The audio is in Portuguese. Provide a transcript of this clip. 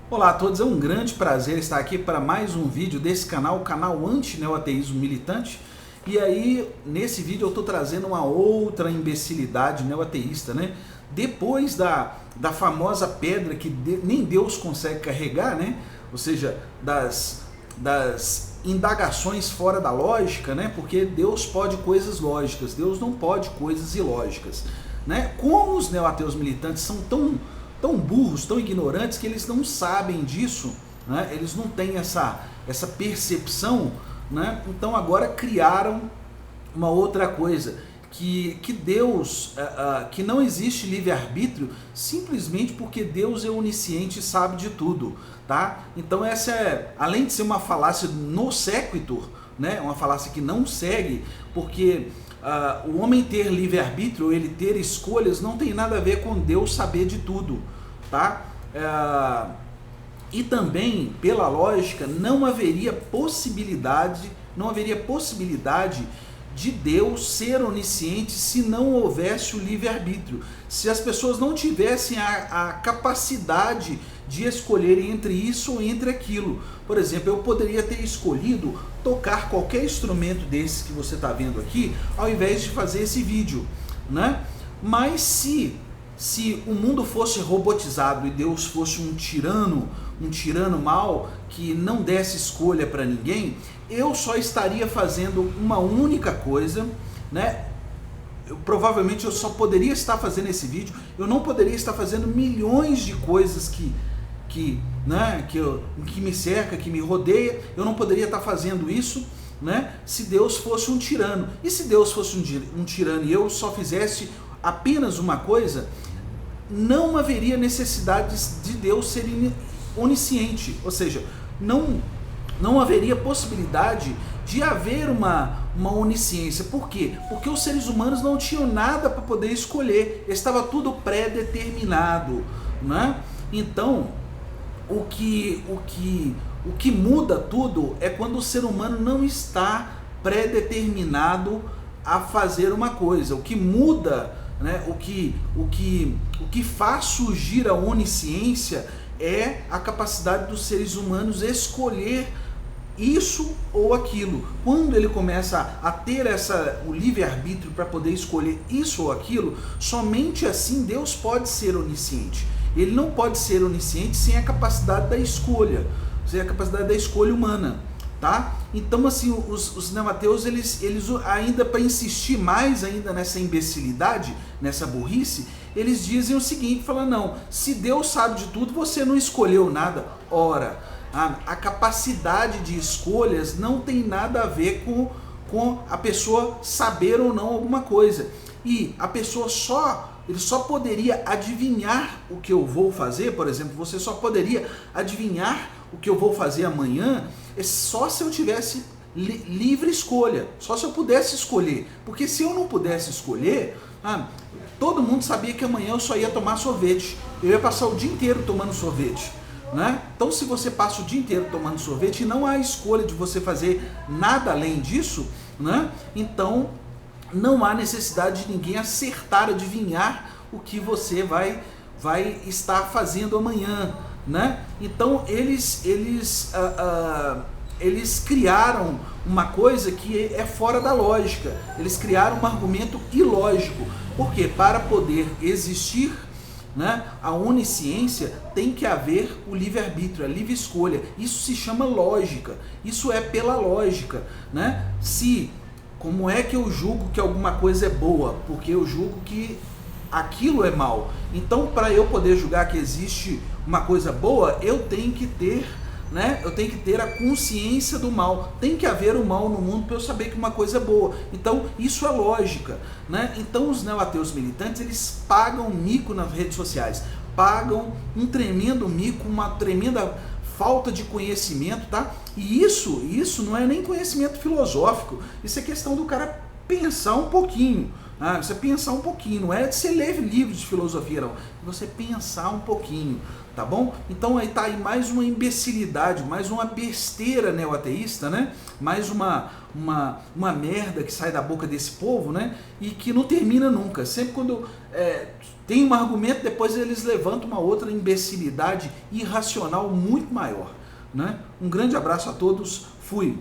Olá a todos, é um grande prazer estar aqui para mais um vídeo desse canal, o canal Anti-Neoateísmo Militante. E aí, nesse vídeo eu estou trazendo uma outra imbecilidade neoateísta, né? Depois da famosa pedra que nem Deus consegue carregar, né? Ou seja, das indagações fora da lógica, né? Porque Deus pode coisas lógicas, Deus não pode coisas ilógicas, né? Como os neoateus militantes são tão burros, tão ignorantes, que eles não sabem disso, né? Eles não têm essa percepção, né? Então agora criaram uma outra coisa, que Deus, que não existe livre-arbítrio, simplesmente porque Deus é onisciente e sabe de tudo, tá? Então essa além de ser uma falácia no sequitur, né? Uma falácia que não segue, porque o homem ter livre-arbítrio, ele ter escolhas, não tem nada a ver com Deus saber de tudo, tá? E também, pela lógica, não haveria possibilidade de Deus ser onisciente se não houvesse o livre-arbítrio. Se as pessoas não tivessem a capacidade de escolher entre isso ou entre aquilo. Por exemplo, eu poderia ter escolhido tocar qualquer instrumento desses que você está vendo aqui, ao invés de fazer esse vídeo, né? Mas se o mundo fosse robotizado e Deus fosse um tirano mau, que não desse escolha para ninguém, eu só estaria fazendo uma única coisa, né? Provavelmente eu só poderia estar fazendo esse vídeo, eu não poderia estar fazendo milhões de coisas que me cerca, que me rodeia, eu não poderia estar fazendo isso, né? Se Deus fosse um tirano. E se Deus fosse um tirano e eu só fizesse apenas uma coisa, não haveria necessidade de Deus ser onisciente, ou seja, não haveria possibilidade de haver uma onisciência. Por quê? Porque os seres humanos não tinham nada para poder escolher, estava tudo pré-determinado, né? Então, o que muda tudo é quando o ser humano não está pré-determinado a fazer uma coisa. O que muda, né, o que faz surgir a onisciência é a capacidade dos seres humanos escolher isso ou aquilo. Quando ele começa a ter o livre-arbítrio para poder escolher isso ou aquilo, somente assim Deus pode ser onisciente. Ele não pode ser onisciente sem a capacidade da escolha, sem a capacidade da escolha humana, tá? Então, assim, os neoateus, eles ainda, para insistir mais ainda nessa imbecilidade, nessa burrice, eles dizem o seguinte, falam, não, se Deus sabe de tudo, você não escolheu nada. Ora, a capacidade de escolhas não tem nada a ver com a pessoa saber ou não alguma coisa. E a pessoa ele só poderia adivinhar o que eu vou fazer, por exemplo, você só poderia adivinhar o que eu vou fazer amanhã só se eu tivesse livre escolha, só se eu pudesse escolher. Porque se eu não pudesse escolher, todo mundo sabia que amanhã eu só ia tomar sorvete, eu ia passar o dia inteiro tomando sorvete, né? Então, se você passa o dia inteiro tomando sorvete e não há escolha de você fazer nada além disso, né? Então não há necessidade de ninguém acertar, adivinhar o que você vai estar fazendo amanhã, né? Então eles criaram uma coisa que é fora da lógica. Eles criaram um argumento ilógico. Por quê? Para poder existir, né, a onisciência, tem que haver o livre-arbítrio, a livre escolha. Isso se chama lógica. Isso é pela lógica, né? Como é que eu julgo que alguma coisa é boa? Porque eu julgo que aquilo é mal. Então, para eu poder julgar que existe uma coisa boa, eu tenho que ter, né? Eu tenho que ter a consciência do mal. Tem que haver o mal no mundo para eu saber que uma coisa é boa. Então, isso é lógica, né? Então, os neoateus militantes, eles pagam mico nas redes sociais. Pagam um tremendo mico, uma tremenda falta de conhecimento, tá? E isso não é nem conhecimento filosófico, isso é questão do cara pensar um pouquinho, você pensar um pouquinho, não é de você ler livros de filosofia, não, você pensar um pouquinho, tá bom? Então aí tá aí mais uma imbecilidade, mais uma besteira neoateísta, né? Mais uma merda que sai da boca desse povo, né? E que não termina nunca, sempre quando Tem um argumento, depois eles levantam uma outra imbecilidade irracional muito maior, né? Um grande abraço a todos, fui!